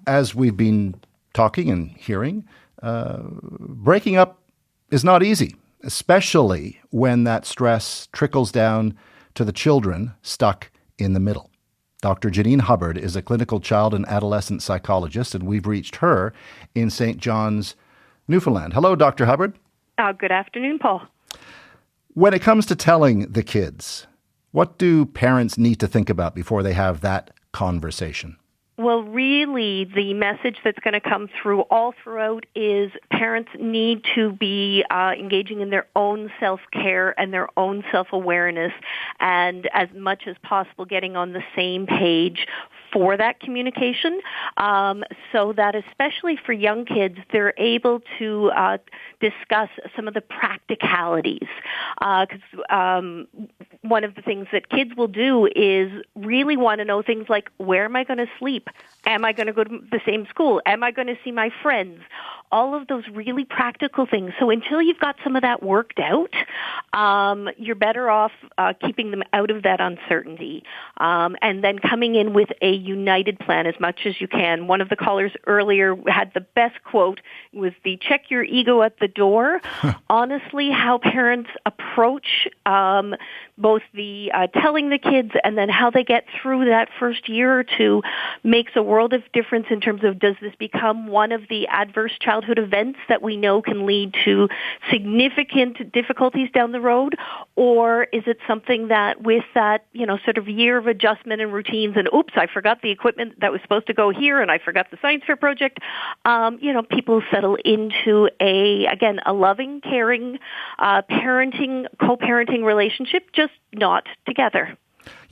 As we've been talking and hearing, breaking up is not easy, especially when that stress trickles down to the children stuck in the middle. Dr. Janine Hubbard is a clinical child and adolescent psychologist, and we've reached her in St. John's, Newfoundland. Hello, Dr. Hubbard. Good afternoon, Paul. When it comes to telling the kids, what do parents need to think about before they have that conversation? Well, really, the message that's going to come through all throughout is parents need to be engaging in their own self-care and their own self-awareness, and as much as possible getting on the same page for that communication, so that especially for young kids, they're able to discuss some of the practicalities. Because one of the things that kids will do is really want to know things like, where am I going to sleep? Am I going to go to the same school? Am I going to see my friends? All of those really practical things. So until you've got some of that worked out, you're better off keeping them out of that uncertainty, and then coming in with a united plan as much as you can. One of the callers earlier had the best quote, was the check your ego at the door. Honestly, how parents approach both the telling the kids and then how they get through that first year or two makes a world of difference in terms of, does this become one of the adverse childhood events that we know can lead to significant difficulties down the road, or is it something that with that, sort of year of adjustment and routines and, oops, I forgot the equipment that was supposed to go here and I forgot the science fair project, people settle into a loving, caring, parenting, co-parenting relationship, just not together.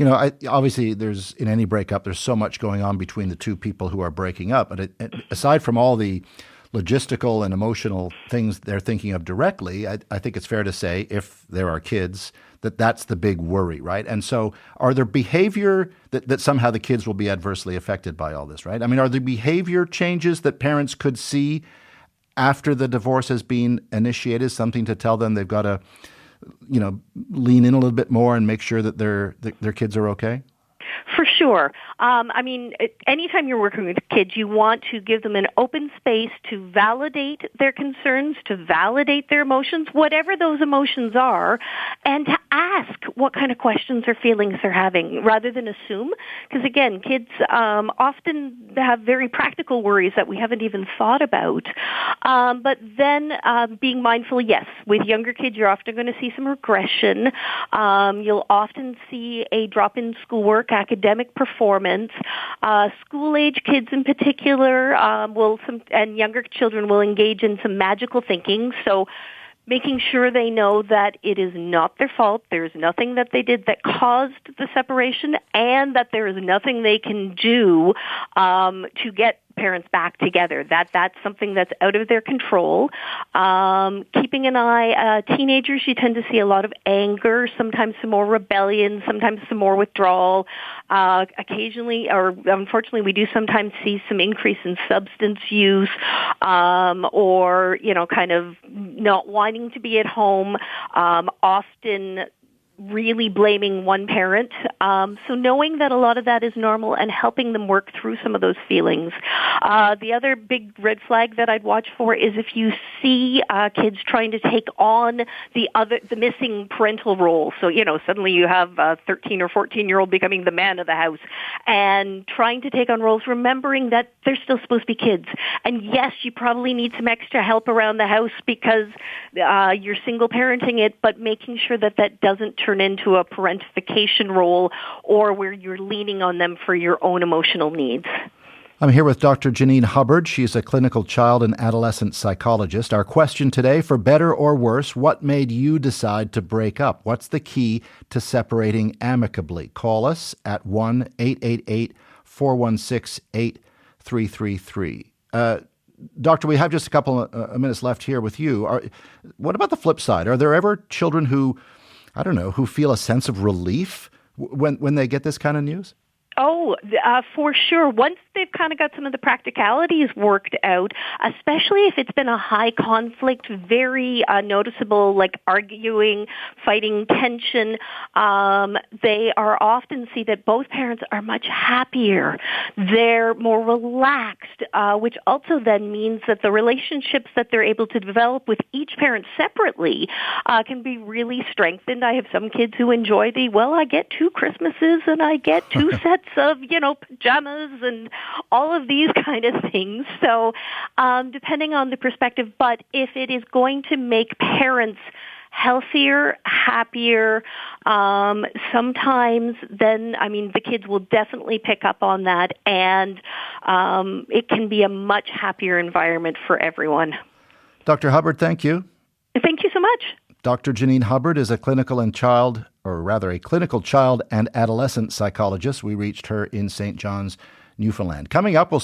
Obviously, in any breakup, there's so much going on between the two people who are breaking up. But aside from all the logistical and emotional things they're thinking of directly, I think it's fair to say, if there are kids, that's the big worry, right? And so are there behavior that somehow the kids will be adversely affected by all this, right? I mean, are there behavior changes that parents could see after the divorce has been initiated, something to tell them they've got to lean in a little bit more and make sure that their kids are okay? For sure. Anytime you're working with kids, you want to give them an open space to validate their concerns, to validate their emotions, whatever those emotions are, and to ask what kind of questions or feelings they're having rather than assume. Because again, kids often have very practical worries that we haven't even thought about. But then being mindful, yes, with younger kids, you're often going to see some regression. You'll often see a drop in schoolwork, academic performance. School-age kids in particular and younger children will engage in some magical thinking. So making sure they know that it is not their fault, there's nothing that they did that caused the separation, and that there is nothing they can do to get parents back together. That's something that's out of their control. Keeping an eye, teenagers, you tend to see a lot of anger, sometimes some more rebellion, sometimes some more withdrawal. Occasionally, or unfortunately, we do sometimes see some increase in substance use, or, kind of not wanting to be at home, often really blaming one parent. So knowing that a lot of that is normal and helping them work through some of those feelings. The other big red flag that I'd watch for is if you see kids trying to take on the missing parental role. So, suddenly you have a 13 or 14-year-old becoming the man of the house and trying to take on roles, remembering that they're still supposed to be kids. And yes, you probably need some extra help around the house because you're single parenting it, but making sure that doesn't turn into a parentification role or where you're leaning on them for your own emotional needs. I'm here with Dr. Janine Hubbard. She's a clinical child and adolescent psychologist. Our question today, for better or worse, what made you decide to break up? What's the key to separating amicably? Call us at 1-888-416-8333. Doctor, we have just a couple of minutes left here with you. What about the flip side? Are there ever children who feel a sense of relief when they get this kind of news? Oh, for sure. Once they've kind of got some of the practicalities worked out, especially if it's been a high conflict, very noticeable, like arguing, fighting, tension, they are often see that both parents are much happier. They're more relaxed, which also then means that the relationships that they're able to develop with each parent separately can be really strengthened. I have some kids who enjoy I get 2 Christmases and I get 2 sets of, pajamas and all of these kind of things. So, depending on the perspective, but if it is going to make parents healthier, happier, sometimes then, the kids will definitely pick up on that, and it can be a much happier environment for everyone. Dr. Hubbard, thank you. Thank you so much. Dr. Janine Hubbard is a clinical child and adolescent psychologist. We reached her in St. John's, Newfoundland. Coming up, we'll